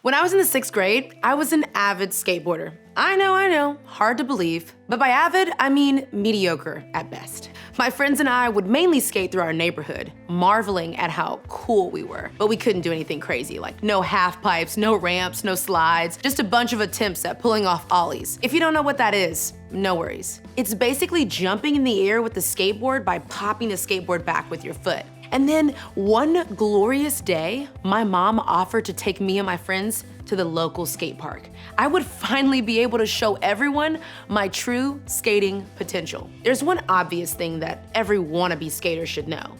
When I was in the 6th grade, I was an avid skateboarder. I know, hard to believe. But by avid, I mean mediocre at best. My friends and I would mainly skate through our neighborhood, marveling at how cool we were. But we couldn't do anything crazy, like no half pipes, no ramps, no slides, just a bunch of attempts at pulling off ollies. If you don't know what that is, no worries. It's basically jumping in the air with the skateboard by popping the skateboard back with your foot. And then one glorious day, my mom offered to take me and my friends to the local skate park. I would finally be able to show everyone my true skating potential. There's one obvious thing that every wannabe skater should know.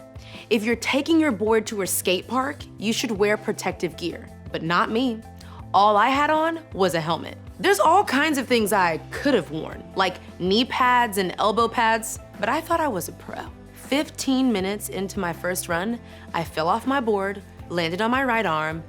If you're taking your board to a skate park, you should wear protective gear, but not me. All I had on was a helmet. There's all kinds of things I could have worn, like knee pads and elbow pads, but I thought I was a pro. 15 minutes into my first run, I fell off my board, landed on my right arm,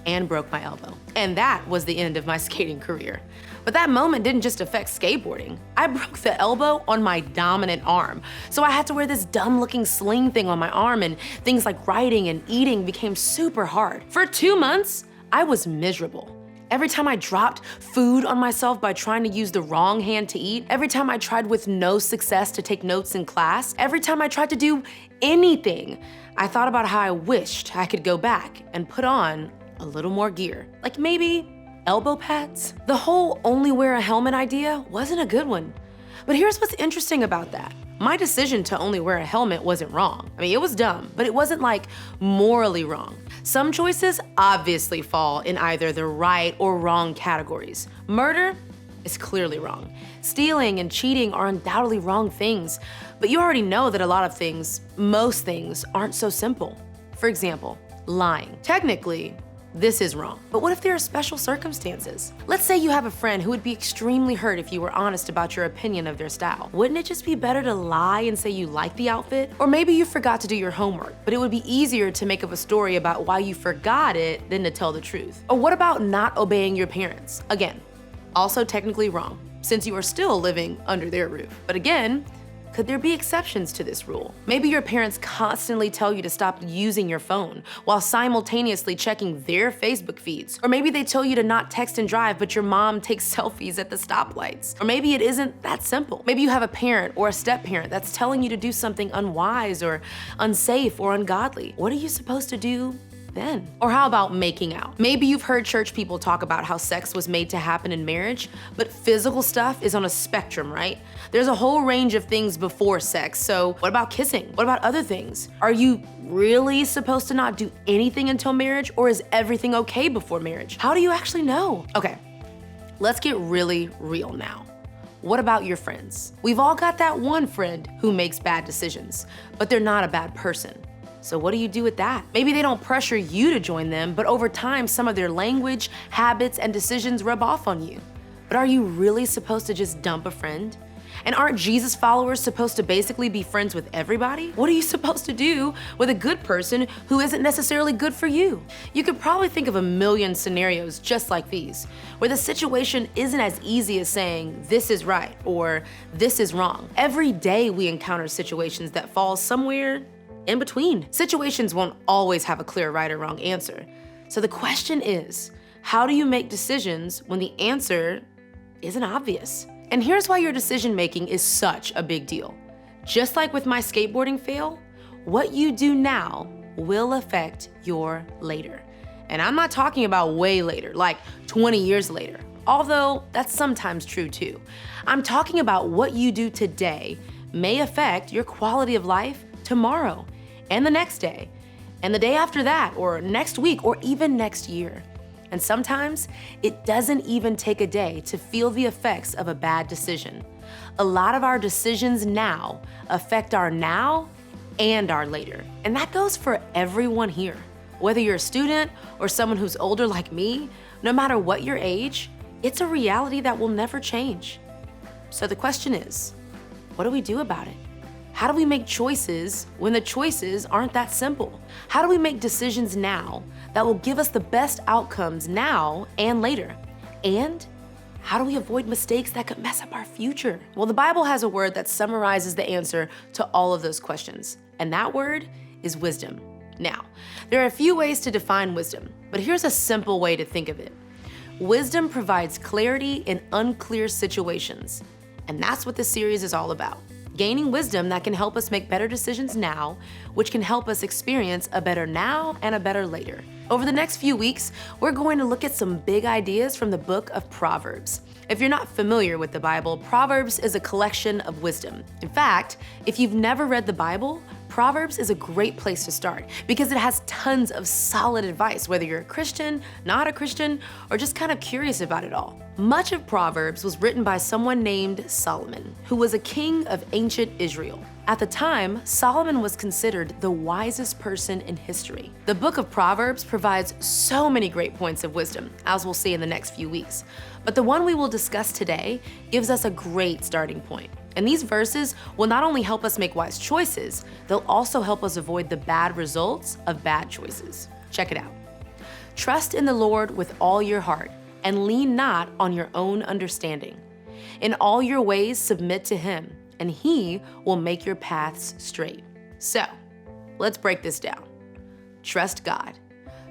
and broke my elbow. And that was the end of my skating career. But that moment didn't just affect skateboarding. I broke the elbow on my dominant arm. So I had to wear this dumb-looking sling thing on my arm, and things like writing and eating became super hard. For 2 months, I was miserable. Every time I dropped food on myself by trying to use the wrong hand to eat, every time I tried with no success to take notes in class, every time I tried to do anything, I thought about how I wished I could go back and put on a little more gear. Like maybe elbow pads? The whole only wear a helmet idea wasn't a good one. But here's what's interesting about that. My decision to only wear a helmet wasn't wrong. I mean, it was dumb, but it wasn't like morally wrong. Some choices obviously fall in either the right or wrong categories. Murder is clearly wrong. Stealing and cheating are undoubtedly wrong things, but you already know that a lot of things, most things, aren't so simple. For example, lying. Technically, this is wrong. But what if there are special circumstances? Let's say you have a friend who would be extremely hurt if you were honest about your opinion of their style. Wouldn't it just be better to lie and say you like the outfit? Or maybe you forgot to do your homework, but it would be easier to make up a story about why you forgot it than to tell the truth. Or what about not obeying your parents? Again, also technically wrong, since you are still living under their roof. But again, could there be exceptions to this rule? Maybe your parents constantly tell you to stop using your phone while simultaneously checking their Facebook feeds. Or maybe they tell you to not text and drive, but your mom takes selfies at the stoplights. Or maybe it isn't that simple. Maybe you have a parent or a step-parent that's telling you to do something unwise or unsafe or ungodly. What are you supposed to do then? Or how about making out? Maybe you've heard church people talk about how sex was made to happen in marriage, but physical stuff is on a spectrum, right? There's a whole range of things before sex, so what about kissing? What about other things? Are you really supposed to not do anything until marriage, or is everything okay before marriage? How do you actually know? Okay, let's get really real now. What about your friends? We've all got that one friend who makes bad decisions, but they're not a bad person. So what do you do with that? Maybe they don't pressure you to join them, but over time, some of their language, habits, and decisions rub off on you. But are you really supposed to just dump a friend? And aren't Jesus followers supposed to basically be friends with everybody? What are you supposed to do with a good person who isn't necessarily good for you? You could probably think of a million scenarios just like these, where the situation isn't as easy as saying, this is right, or this is wrong. Every day we encounter situations that fall somewhere in between. Situations won't always have a clear right or wrong answer. So the question is, how do you make decisions when the answer isn't obvious? And here's why your decision making is such a big deal. Just like with my skateboarding fail, what you do now will affect your later. And I'm not talking about way later, like 20 years later, although that's sometimes true too. I'm talking about what you do today may affect your quality of life tomorrow and the next day, and the day after that, or next week, or even next year. And sometimes it doesn't even take a day to feel the effects of a bad decision. A lot of our decisions now affect our now and our later. And that goes for everyone here. Whether you're a student or someone who's older like me, no matter what your age, it's a reality that will never change. So the question is, what do we do about it? How do we make choices when the choices aren't that simple? How do we make decisions now that will give us the best outcomes now and later? And how do we avoid mistakes that could mess up our future? Well, the Bible has a word that summarizes the answer to all of those questions, and that word is wisdom. Now, there are a few ways to define wisdom, but here's a simple way to think of it. Wisdom provides clarity in unclear situations, and that's what this series is all about. Gaining wisdom that can help us make better decisions now, which can help us experience a better now and a better later. Over the next few weeks, we're going to look at some big ideas from the book of Proverbs. If you're not familiar with the Bible, Proverbs is a collection of wisdom. In fact, if you've never read the Bible, Proverbs is a great place to start because it has tons of solid advice, whether you're a Christian, not a Christian, or just kind of curious about it all. Much of Proverbs was written by someone named Solomon, who was a king of ancient Israel. At the time, Solomon was considered the wisest person in history. The book of Proverbs provides so many great points of wisdom, as we'll see in the next few weeks. But the one we will discuss today gives us a great starting point. And these verses will not only help us make wise choices, they'll also help us avoid the bad results of bad choices. Check it out. Trust in the Lord with all your heart, and lean not on your own understanding. In all your ways submit to Him, and He will make your paths straight. So, let's break this down. Trust God.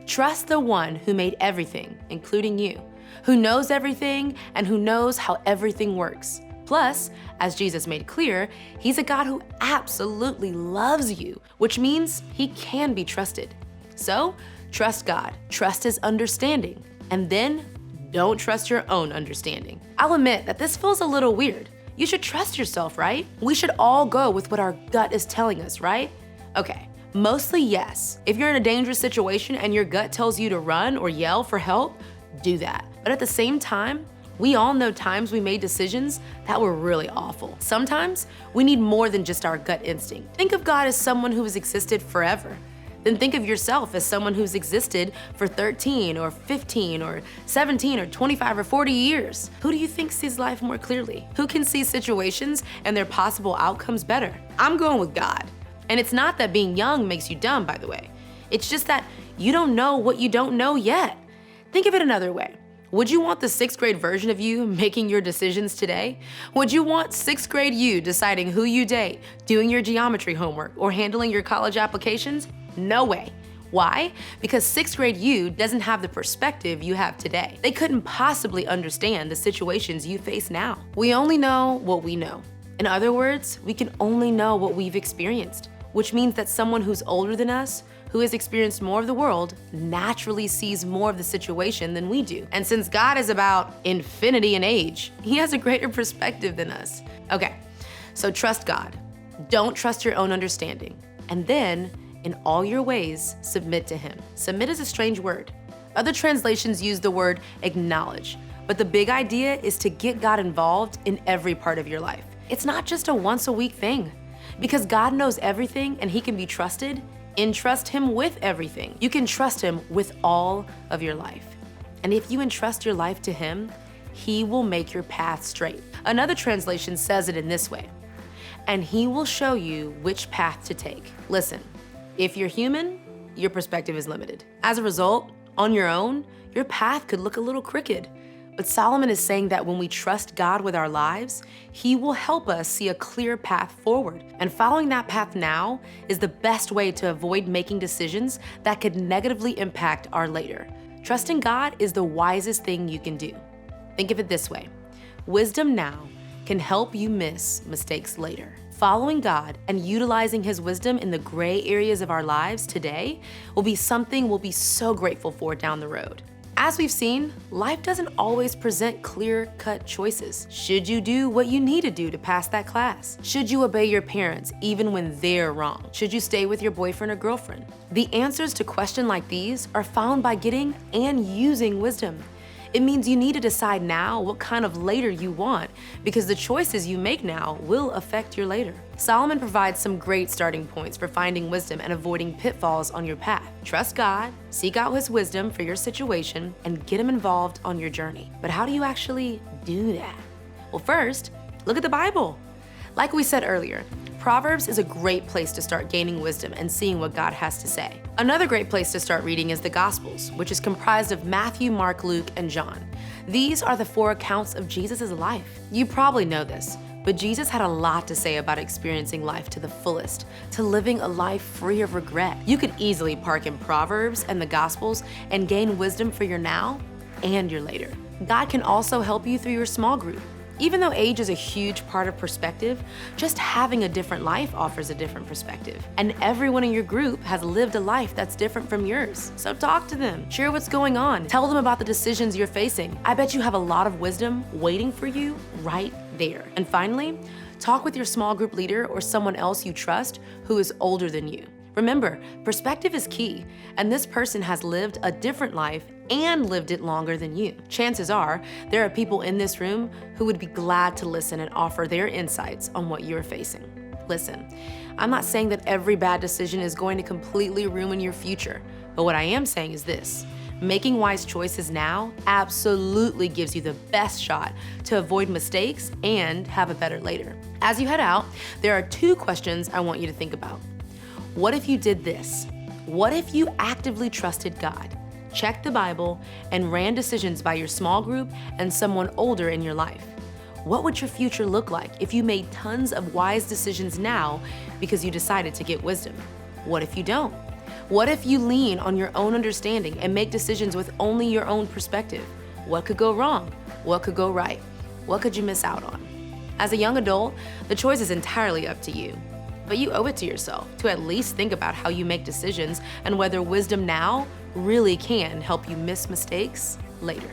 Trust the one who made everything, including you, who knows everything and who knows how everything works. Plus, as Jesus made clear, He's a God who absolutely loves you, which means He can be trusted. So, trust God, trust His understanding, and then don't trust your own understanding. I'll admit that this feels a little weird. You should trust yourself, right? We should all go with what our gut is telling us, right? Okay, mostly yes. If you're in a dangerous situation and your gut tells you to run or yell for help, do that. But at the same time, we all know times we made decisions that were really awful. Sometimes we need more than just our gut instinct. Think of God as someone who has existed forever. Then think of yourself as someone who's existed for 13 or 15 or 17 or 25 or 40 years. Who do you think sees life more clearly? Who can see situations and their possible outcomes better? I'm going with God. And it's not that being young makes you dumb, by the way. It's just that you don't know what you don't know yet. Think of it another way. Would you want the 6th grade version of you making your decisions today? Would you want 6th grade you deciding who you date, doing your geometry homework, or handling your college applications? No way. Why? Because 6th grade you doesn't have the perspective you have today. They couldn't possibly understand the situations you face now. We only know what we know. In other words, we can only know what we've experienced, which means that someone who's older than us, who has experienced more of the world, naturally sees more of the situation than we do. And since God is about infinity in age, He has a greater perspective than us. Okay, so trust God. Don't trust your own understanding. And then, in all your ways, submit to Him. Submit is a strange word. Other translations use the word acknowledge, but the big idea is to get God involved in every part of your life. It's not just a once-a-week thing. Because God knows everything and He can be trusted, entrust Him with everything. You can trust Him with all of your life. And if you entrust your life to Him, He will make your path straight. Another translation says it in this way, and He will show you which path to take. Listen, if you're human, your perspective is limited. As a result, on your own, your path could look a little crooked. But Solomon is saying that when we trust God with our lives, He will help us see a clear path forward. And following that path now is the best way to avoid making decisions that could negatively impact our later. Trusting God is the wisest thing you can do. Think of it this way. Wisdom now can help you miss mistakes later. Following God and utilizing His wisdom in the gray areas of our lives today will be something we'll be so grateful for down the road. As we've seen, life doesn't always present clear-cut choices. Should you do what you need to do to pass that class? Should you obey your parents even when they're wrong? Should you stay with your boyfriend or girlfriend? The answers to questions like these are found by getting and using wisdom. It means you need to decide now what kind of later you want, because the choices you make now will affect your later. Solomon provides some great starting points for finding wisdom and avoiding pitfalls on your path. Trust God, seek out His wisdom for your situation, and get Him involved on your journey. But how do you actually do that? Well, first, look at the Bible. Like we said earlier, Proverbs is a great place to start gaining wisdom and seeing what God has to say. Another great place to start reading is the Gospels, which is comprised of Matthew, Mark, Luke, and John. These are the 4 accounts of Jesus' life. You probably know this, but Jesus had a lot to say about experiencing life to the fullest, to living a life free of regret. You could easily park in Proverbs and the Gospels and gain wisdom for your now and your later. God can also help you through your small group. Even though age is a huge part of perspective, just having a different life offers a different perspective. And everyone in your group has lived a life that's different from yours. So talk to them, share what's going on, tell them about the decisions you're facing. I bet you have a lot of wisdom waiting for you right there. And finally, talk with your small group leader or someone else you trust who is older than you. Remember, perspective is key, and this person has lived a different life and lived it longer than you. Chances are, there are people in this room who would be glad to listen and offer their insights on what you're facing. Listen, I'm not saying that every bad decision is going to completely ruin your future, but what I am saying is this: making wise choices now absolutely gives you the best shot to avoid mistakes and have a better later. As you head out, there are 2 questions I want you to think about. What if you did this? What if you actively trusted God, checked the Bible, and ran decisions by your small group and someone older in your life? What would your future look like if you made tons of wise decisions now because you decided to get wisdom? What if you don't? What if you lean on your own understanding and make decisions with only your own perspective? What could go wrong? What could go right? What could you miss out on? As a young adult, the choice is entirely up to you. But you owe it to yourself to at least think about how you make decisions and whether wisdom now really can help you miss mistakes later.